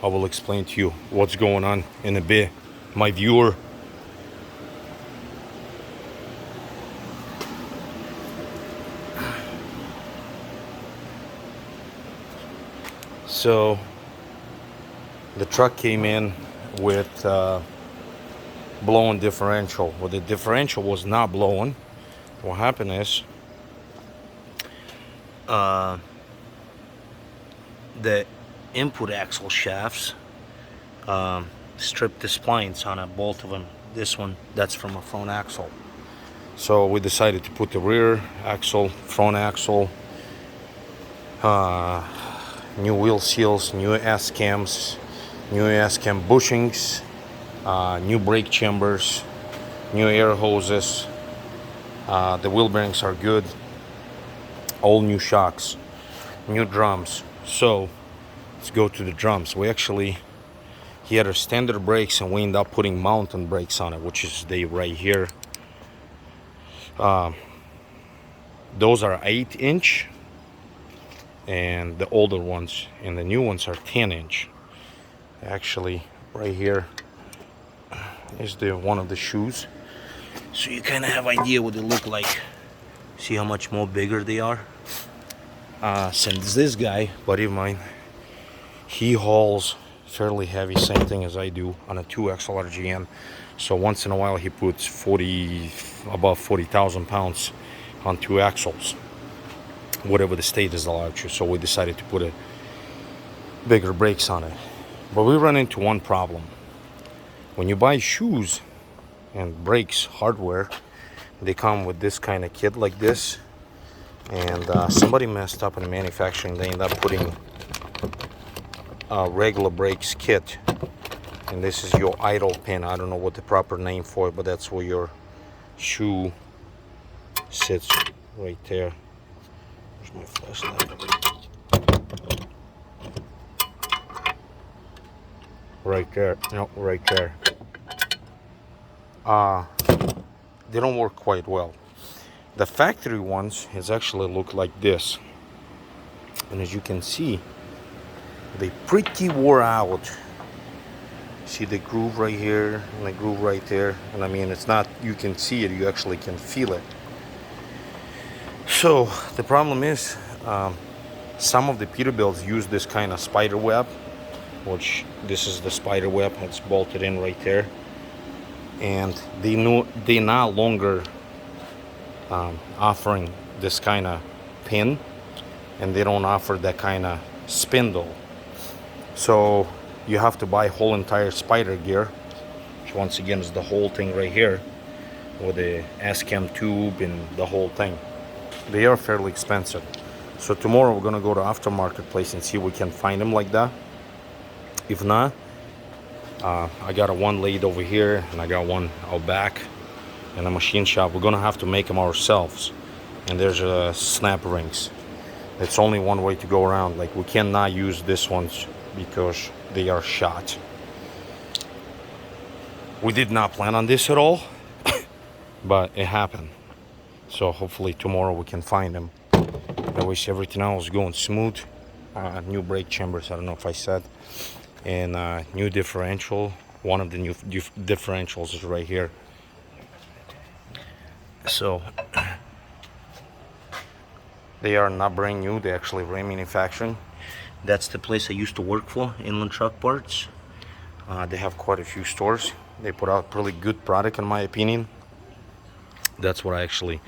I will explain to you what's going on in a bit, my viewer. So the truck came in with blowing differential. Well, the differential was not blowing. What happened is the input axle shafts stripped the splines on both of them. This one, that's from a front axle. So we decided to put the rear axle, front axle, new wheel seals, new S-cams, new S-cam bushings, new brake chambers, new air hoses. The wheel bearings are good. All new shocks, new drums. So let's go to the drums. He had a standard brakes and we ended up putting mountain brakes on it, which is right here. Those are 8-inch, and the older ones, and the new ones are 10-inch. Actually, right here is one of the shoes, so you kind of have idea what they look like. See how much more bigger they are. Since this guy, buddy of mine, he hauls fairly heavy, same thing as I do on a 2XL RGN. So once in a while he puts above 40,000 pounds on 2 axles, whatever the state is allowed to. So we decided to put bigger brakes on it. But we run into one problem. When you buy shoes and brakes hardware, they come with this kind of kit like this. And somebody messed up in manufacturing. They end up putting a regular brakes kit. And this is your idle pin. I don't know what the proper name for it, but that's where your shoe sits, right there. Where's my flashlight? Right there. No, right there. They don't work quite well. The factory ones actually look like this. And as you can see, they pretty wore out. See the groove right here and the groove right there. And I mean, it's not, you can see it, you actually can feel it. So the problem is, some of the Peterbilts use this kind of spider web, which this is the spider web. It's bolted in right there. And they no longer offering this kind of pin, and they don't offer that kind of spindle. So you have to buy whole entire spider gear, which once again is the whole thing right here with the S-cam tube and the whole thing. They are fairly expensive. So tomorrow we're gonna go to aftermarket place and see if we can find them like that. If not, I got one laid over here and I got one out back in a machine shop. We're gonna have to make them ourselves. And there's snap rings. It's only one way to go around. Like, we cannot use this ones because they are shot. We did not plan on this at all, but it happened. So hopefully tomorrow we can find them. I wish everything else was going smooth. New brake chambers, I don't know if I said, and new differential. One of the new differentials is right here. So they are not brand new, they actually remanufacturing. That's the place I used to work for, Inland Truck Parts. They have quite a few stores. They put out really good product in my opinion. That's what I actually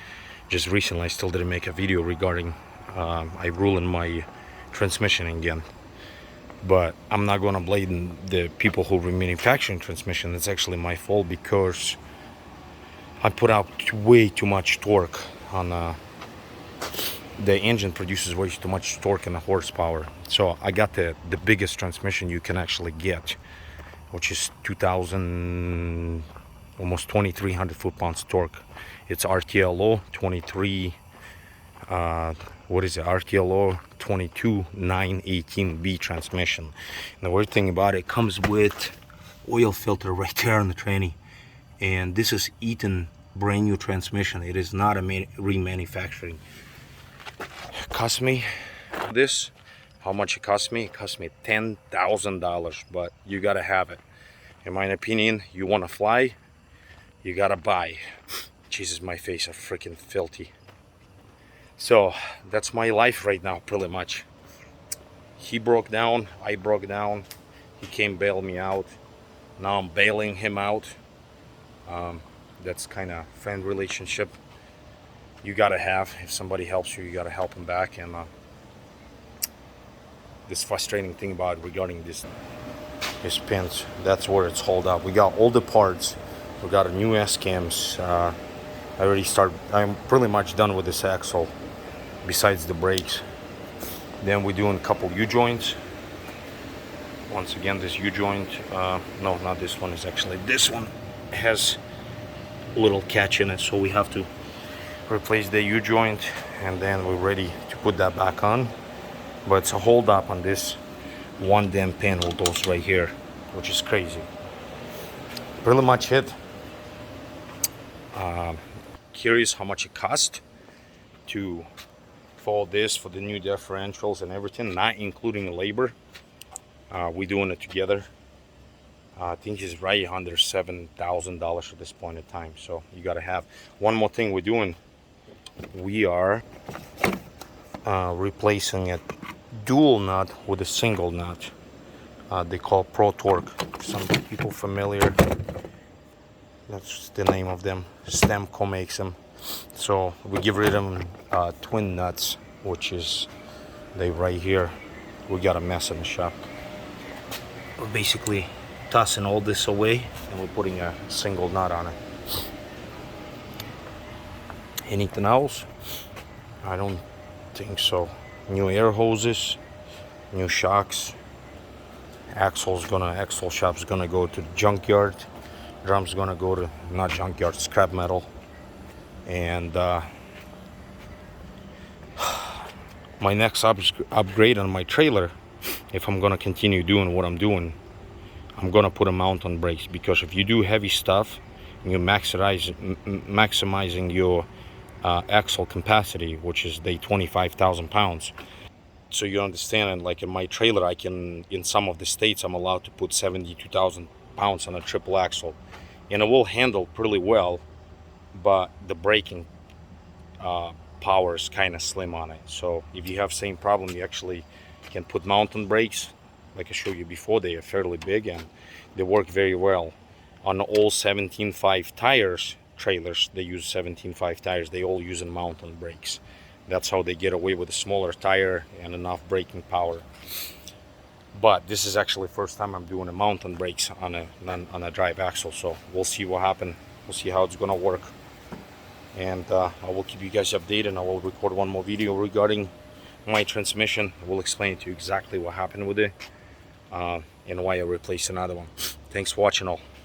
just recently, I still didn't make a video regarding I ruined my transmission again. But I'm not gonna blame the people who remanufacturing transmission. It's actually my fault because I put out way too much torque on the engine produces way too much torque and horsepower. So I got the biggest transmission you can actually get, which is 2,000, almost 2,300 foot-pounds torque. It's RTLO 23, what is it, RTLO 22918B transmission. And the weird thing about it comes with oil filter right there on the tranny. And this is Eaton brand new transmission. It is not a remanufacturing. Cost me this How much it cost me? It cost me $10,000, but you gotta have it. In my opinion, you wanna fly, you gotta buy. Jesus, my face are freaking filthy. So that's my life right now, pretty much. He broke down, I broke down. He came bail me out. Now I'm bailing him out. That's kind of friend relationship you gotta have. If somebody helps you, you gotta help them back. And this frustrating thing about regarding this pins, that's where it's hauled up. We got all the parts. We got a new S-cams. I'm pretty much done with this axle, besides the brakes. Then we're doing a couple U-joints. Once again, this U-joint, no, not this one, is actually this one, has a little catch in it, so we have to replace the U-joint, and then we're ready to put that back on. But it's a hold up on this one damn pin will goes right here, which is crazy. Pretty much it. Curious how much it cost to for this, for the new differentials and everything, not including labor. We're doing it together. I think it's right under $7,000 at this point in time. So you gotta have. One more thing we're doing, we are replacing a dual nut with a single nut. They call Pro Torque. Some people familiar. That's the name of them. Stemco makes them. So we give rid of twin nuts, which is they right here. We got a mess in the shop. We're basically tossing all this away and we're putting a single nut on it. Anything else? I don't think so. New air hoses, new shocks. Axle shop's gonna go to the junkyard. Drum's gonna go to, not junkyard, scrap metal. And my next upgrade on my trailer, if I'm gonna continue doing what I'm doing, I'm gonna put a mount on brakes, because if you do heavy stuff and you're maximizing your axle capacity, which is the 25,000 pounds. So you understand, like in my trailer, I can, in some of the states, I'm allowed to put 72,000 pounds on a triple axle, and it will handle pretty well, but the braking power is kind of slim on it. So if you have same problem, you actually can put mountain brakes, like I showed you before. They are fairly big and they work very well on all 17.5 tires. Trailers, they use 17.5 tires. They all using mountain brakes. That's how they get away with a smaller tire and enough braking power. But this is actually first time I'm doing a mountain brakes on a drive axle, so we'll see what happens. We'll see how it's gonna work, and I will keep you guys updated. I will record one more video regarding my transmission. I will explain to you exactly what happened with it and why I replaced another one. Thanks for watching all.